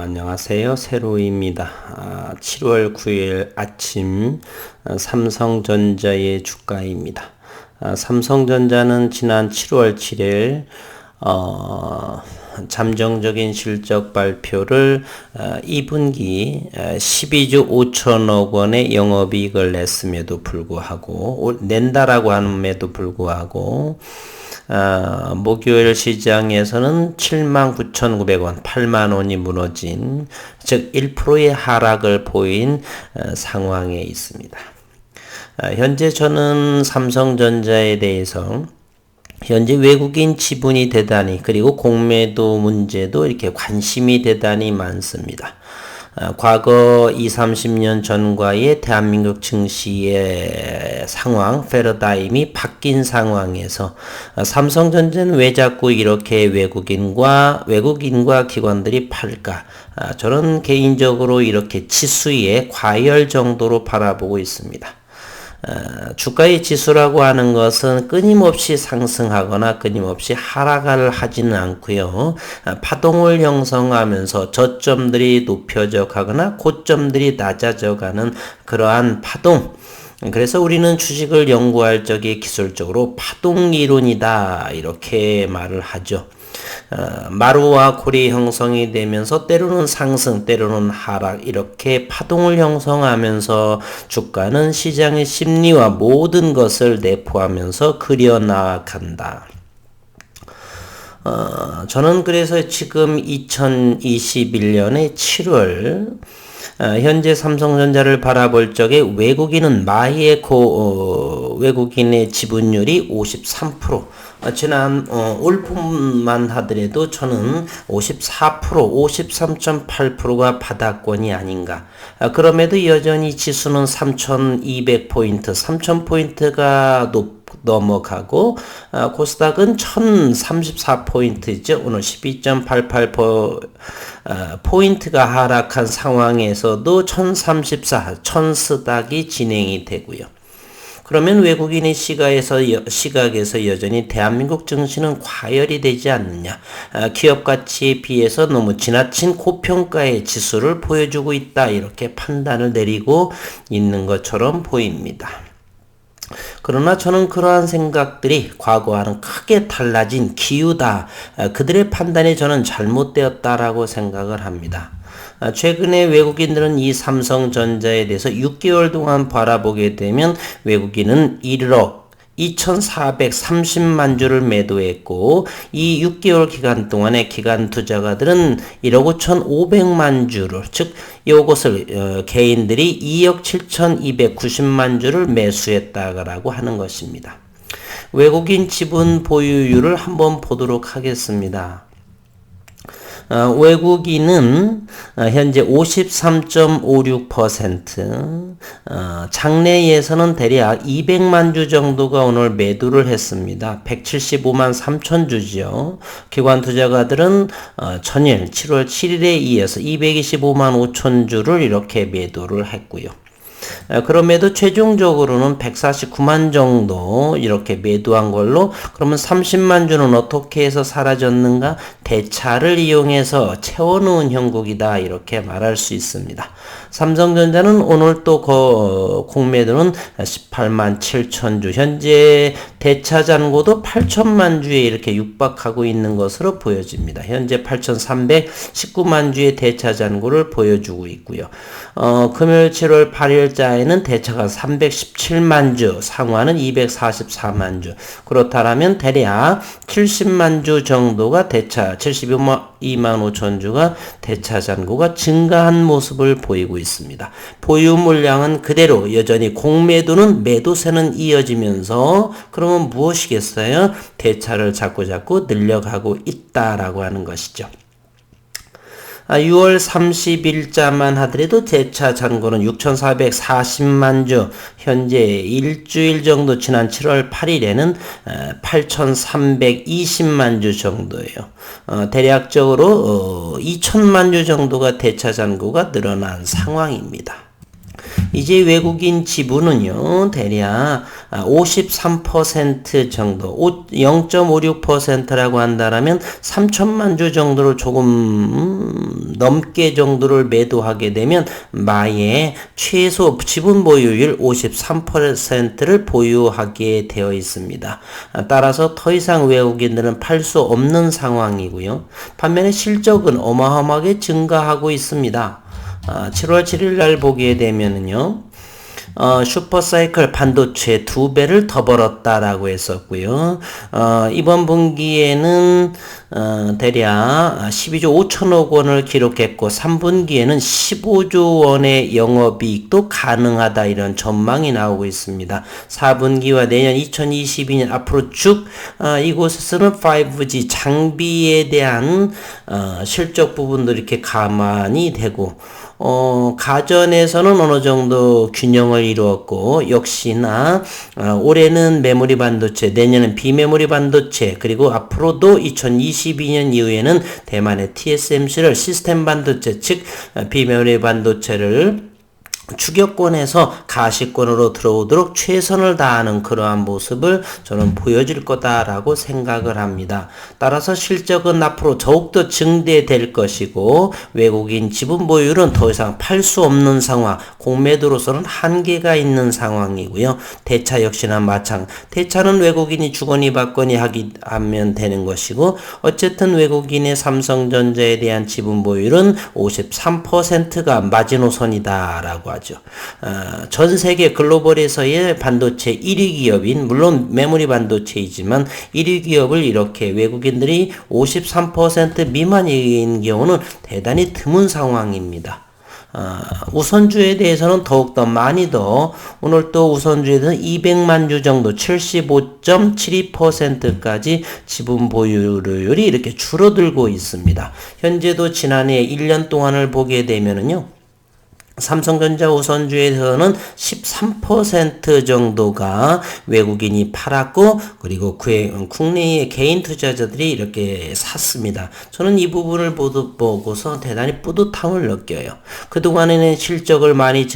안녕하세요. 세로입니다. 7월 9일 아침 삼성전자의 주가입니다. 삼성전자는 지난 7월 7일 잠정적인 실적 발표를 2분기 12조 5천억 원의 영업이익을 냈음에도 불구하고 낸다라고 함에도 불구하고 목요일 시장에서는 79,900원, 8만원이 무너진, 즉 1%의 하락을 보인 상황에 있습니다. 현재 저는 삼성전자에 대해서 현재 외국인 지분이 대단히, 그리고 공매도 문제도 이렇게 관심이 대단히 많습니다. 과거 20-30년 전과의 대한민국 증시의 상황, 패러다임이 바뀐 상황에서 삼성전자는 왜 자꾸 이렇게 외국인과 기관들이 팔까? 저는 개인적으로 이렇게 지수의 과열 정도로 바라보고 있습니다. 주가의 지수라고 하는 것은 끊임없이 상승하거나 끊임없이 하락을 하지는 않고요. 파동을 형성하면서 저점들이 높여져 가거나 고점들이 낮아져 가는 그러한 파동. 그래서 우리는 주식을 연구할 적에 기술적으로 파동 이론이다 이렇게 말을 하죠. 마루와 고리 형성이 되면서 때로는 상승, 때로는 하락 이렇게 파동을 형성하면서 주가는 시장의 심리와 모든 것을 내포하면서 그려나간다. 저는 그래서 지금 2021년의 7월 현재 삼성전자를 바라볼 적에 외국인은 외국인의 지분율이 53%, 지난 올품만 하더라도 저는 54%, 53.8%가 바닥권이 아닌가. 그럼에도 여전히 지수는 3,200포인트, 3,000포인트가 넘어가고 코스닥은 1,034포인트죠. 오늘 12.88포인트가 하락한 상황에서도 1,034, 1,000스닥이 진행이 되고요. 그러면 외국인의 시각에서 여전히 대한민국 증시는 과열이 되지 않느냐. 기업 가치에 비해서 너무 지나친 고평가의 지수를 보여주고 있다. 이렇게 판단을 내리고 있는 것처럼 보입니다. 그러나 저는 그러한 생각들이 과거와는 크게 달라진 기후다. 그들의 판단이 저는 잘못되었다라고 생각을 합니다. 최근에 외국인들은 이 삼성전자에 대해서 6개월 동안 바라보게 되면 외국인은 1억 2,430만 주를 매도했고 이 6개월 기간 동안에 기관 투자가들은 1억 5,500만 주를, 즉 이것을 개인들이 2억 7,290만 주를 매수했다라고 하는 것입니다. 외국인 지분 보유율을 한번 보도록 하겠습니다. 외국인은 현재 53.56%, 장내에서는 대략 200만 주 정도가 오늘 매도를 했습니다. 175만 3천 주죠. 기관 투자가들은 전일 7월 7일에 이어서 225만 5천 주를 이렇게 매도를 했고요. 그럼에도 최종적으로는 149만 정도 이렇게 매도한 걸로, 그러면 30만 주는 어떻게 해서 사라졌는가? 대차를 이용해서 채워놓은 형국이다 이렇게 말할 수 있습니다. 삼성전자는 오늘 또 공매도는 18만 7천 주, 현재 대차 잔고도 8천만 주에 이렇게 육박하고 있는 것으로 보여집니다. 현재 8,319만 주의 대차 잔고를 보여주고 있고요. 금요일 7월 8일자에는 대차가 317만 주, 상환은 244만 주. 그렇다면 대략 70만 주 정도가 대차, 72만 5천 주가 대차 잔고가 증가한 모습을 보이고 있습니다. 보유 물량은 그대로 여전히 공매도는 매도세는 이어지면서, 그러면 무엇이겠어요? 대차를 자꾸 늘려가고 있다라고 하는 것이죠. 6월 30일자만 하더라도 대차 잔고는 6,440만 주, 현재 일주일 정도 지난 7월 8일에는 8,320만 주 정도예요. 대략적으로 2천만 주 정도가 대차 잔고가 늘어난 상황입니다. 이제 외국인 지분은요, 대략 53% 정도, 0.56%라고 한다면 3천만 주 정도를 조금 넘게 정도를 매도하게 되면 마의 최소 지분 보유율 53%를 보유하게 되어 있습니다. 따라서 더 이상 외국인들은 팔 수 없는 상황이고요. 반면에 실적은 어마어마하게 증가하고 있습니다. 7월 7일 날 보게 되면은요, 슈퍼사이클 반도체 2배를 더 벌었다라고 했었고요. 이번 분기에는 대략 12조 5천억 원을 기록했고 3분기에는 15조 원의 영업이익도 가능하다, 이런 전망이 나오고 있습니다. 4분기와 내년 2022년 앞으로 쭉 이곳에서는 5G 장비에 대한 실적 부분도 이렇게 감안이 되고, 가전에서는 어느 정도 균형을 이루었고, 역시나 올해는 메모리 반도체, 내년은 비메모리 반도체, 그리고 앞으로도 2022년 이후에는 대만의 TSMC를 시스템 반도체, 즉 비메모리 반도체를 추격권에서 가시권으로 들어오도록 최선을 다하는 그러한 모습을 저는 보여줄 거다라고 생각을 합니다. 따라서 실적은 앞으로 더욱더 증대될 것이고, 외국인 지분 보유율은 더 이상 팔 수 없는 상황, 공매도로서는 한계가 있는 상황이고요. 대차 역시나 대차는 외국인이 주거니 받거니 하면 되는 것이고, 어쨌든 외국인의 삼성전자에 대한 지분 보유율은 53%가 마지노선이다라고 하죠. 전 세계 글로벌에서의 반도체 1위 기업인, 물론 메모리 반도체이지만 1위 기업을 이렇게 외국인들이 53% 미만인 경우는 대단히 드문 상황입니다. 우선주에 대해서는 더욱더 많이 더, 오늘 또 우선주에 대해서는 200만 주 정도 75.72%까지 지분 보유율이 이렇게 줄어들고 있습니다. 현재도 지난해 1년 동안을 보게 되면은요, 삼성전자 우선주에서는 13% 정도가 외국인이 팔았고, 그리고 국내의 개인 투자자들이 이렇게 샀습니다. 저는 이 부분을 보고서 대단히 뿌듯함을 느껴요. 그동안에는 실적을 많이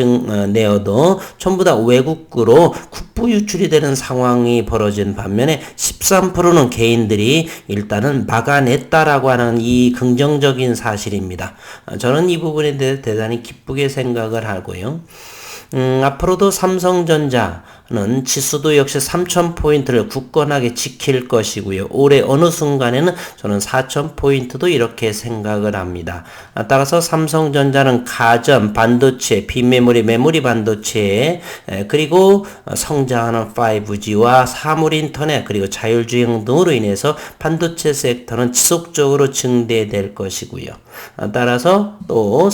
내어도 전부 다 외국으로 국부 유출이 되는 상황이 벌어진 반면에 13%는 개인들이 일단은 막아냈다라고 하는 이 긍정적인 사실입니다. 저는 이 부분에 대해 대단히 기쁘게 생각을 하고요. 앞으로도 삼성전자는 지수도 역시 3,000포인트를 굳건하게 지킬 것이고요. 올해 어느 순간에는 저는 4,000포인트도 이렇게 생각을 합니다. 따라서 삼성전자는 가전, 반도체, 비메모리, 메모리 반도체, 그리고 성장하는 5G와 사물 인터넷, 그리고 자율주행 등으로 인해서 반도체 섹터는 지속적으로 증대될 것이고요. 따라서 또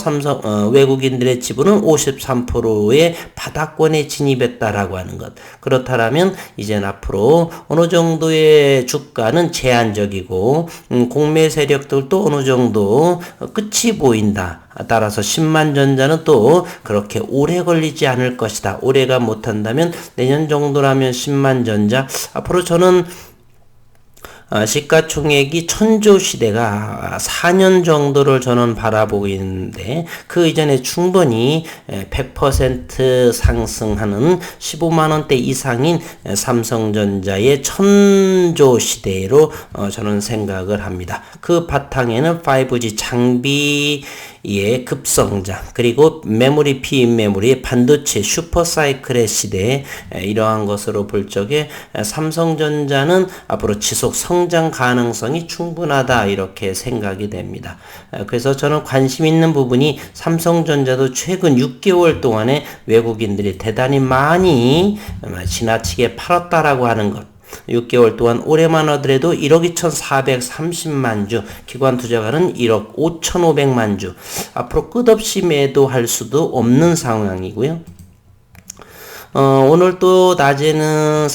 외국인들의 지분은 53%의 바닥권에 진입했다라고 하는 것. 그렇다면 이젠 앞으로 어느 정도의 주가는 제한적이고, 공매 세력들도 어느 정도 끝이 보인다. 따라서 10만 전자는 또 그렇게 오래 걸리지 않을 것이다. 올해가 못한다면 내년 정도라면 10만 전자, 앞으로 저는 시가총액이 1000조 시대가 4년 정도를 저는 바라보고 있는데, 그 이전에 충분히 100% 상승하는 15만원대 이상인 삼성전자의 1000조 시대로 저는 생각을 합니다. 그 바탕에는 5G 장비의 급성장, 그리고 메모리, 비메모리, 반도체 슈퍼사이클의 시대에 이러한 것으로 볼 적에 삼성전자는 앞으로 지속 성장 가능성이 충분하다, 이렇게 생각이 됩니다. 그래서 저는 관심 있는 부분이, 삼성전자도 최근 6개월 동안에 외국인들이 대단히 많이 지나치게 팔았다라고 하는 것, 6개월 동안 올해만 하더라도 1억 2,430만 주, 기관 투자가는 1억 5,500만 주, 앞으로 끝없이 매도할 수도 없는 상황이고요. 오늘 또 낮에는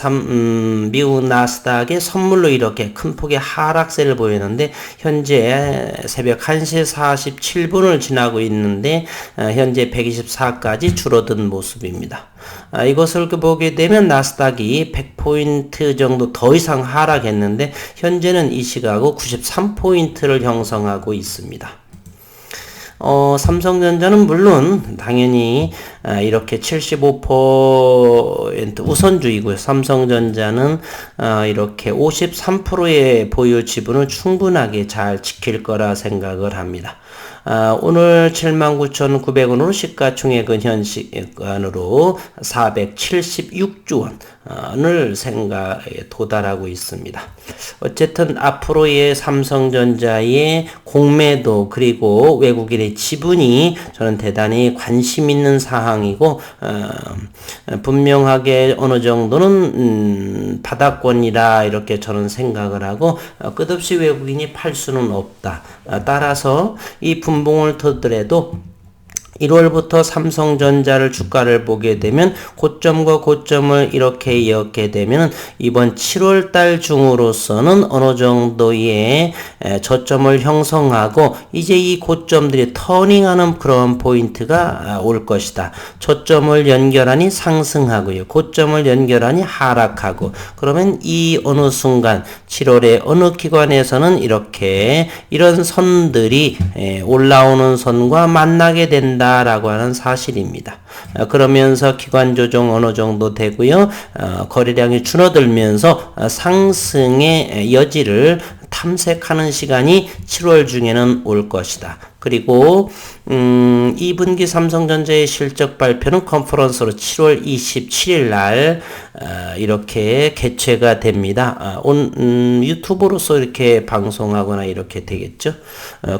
미국 나스닥에 선물로 이렇게 큰 폭의 하락세를 보이는데, 현재 새벽 1시 47분을 지나고 있는데 현재 124까지 줄어든 모습입니다. 이것을 보게 되면 나스닥이 100포인트 정도 더 이상 하락했는데, 현재는 이 시각 93포인트를 형성하고 있습니다. 삼성전자는 물론 당연히 이렇게 75% 우선주이고요. 삼성전자는 이렇게 53%의 보유 지분을 충분하게 잘 지킬 거라 생각을 합니다. 오늘 79,900원으로 시가총액은 현 시간으로 476조 원을 생각에 도달하고 있습니다. 어쨌든 앞으로의 삼성전자의 공매도 그리고 외국인의 지분이 저는 대단히 관심 있는 사항이고 분명하게 어느 정도는 바닥권이라 이렇게 저는 생각을 하고 끝없이 외국인이 팔 수는 없다. 따라서 이 분봉을 터더라도 1월부터 삼성전자를 주가를 보게 되면 고점과 고점을 이렇게 이었게 되면 이번 7월달 중으로서는 어느 정도의 저점을 형성하고 이제 이 고점들이 터닝하는 그런 포인트가 올 것이다. 저점을 연결하니 상승하고요. 고점을 연결하니 하락하고 그러면 이 어느 순간 7월에 어느 기관에서는 이렇게 이런 선들이 올라오는 선과 만나게 된다. 라고 하는 사실입니다. 그러면서 기관 조정 어느 정도 되고요. 거래량이 줄어들면서 상승의 여지를 탐색하는 시간이 7월 중에는 올 것이다. 그리고 2분기 삼성전자의 실적 발표는 컨퍼런스로 7월 27일 날 이렇게 개최가 됩니다. 유튜브로서 이렇게 방송하거나 이렇게 되겠죠.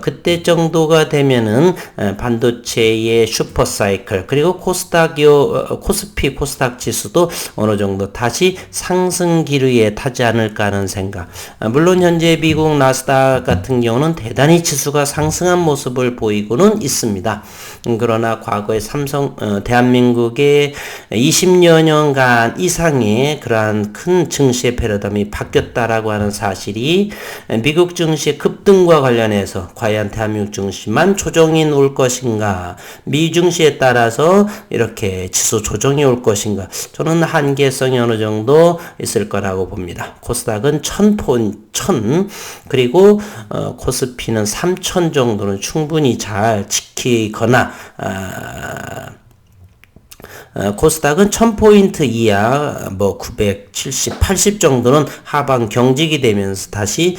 그때 정도가 되면은 반도체의 슈퍼사이클 그리고 코스피 코스닥 지수도 어느 정도 다시 상승 기류에 타지 않을까 하는 생각. 물론 현재 미국 나스닥 같은 경우는 대단히 지수가 상승한 모습을 보이고는 있습니다. 그러나 과거에 대한민국의 20여 년간 이상의 그러한 큰 증시의 패러다임이 바뀌었다라고 하는 사실이 미국 증시의 급등과 관련해서 과연 대한민국 증시만 조정이 올 것인가, 미 증시에 따라서 이렇게 지수 조정이 올 것인가, 저는 한계성이 어느 정도 있을 거라고 봅니다. 코스닥은 1000 그리고 코스피는 3000 정도는 충분히 잘 지키거나 코스닥은 1000포인트 이하 970, 80 정도는 하방 경직이 되면서 다시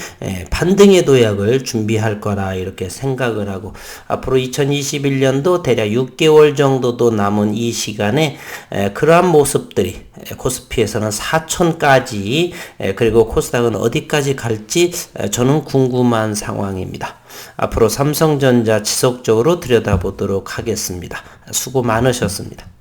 반등의 도약을 준비할 거라 이렇게 생각을 하고 앞으로 2021년도 대략 6개월 정도도 남은 이 시간에 그러한 모습들이 코스피에서는 4000까지 그리고 코스닥은 어디까지 갈지 저는 궁금한 상황입니다. 앞으로 삼성전자 지속적으로 들여다보도록 하겠습니다. 수고 많으셨습니다.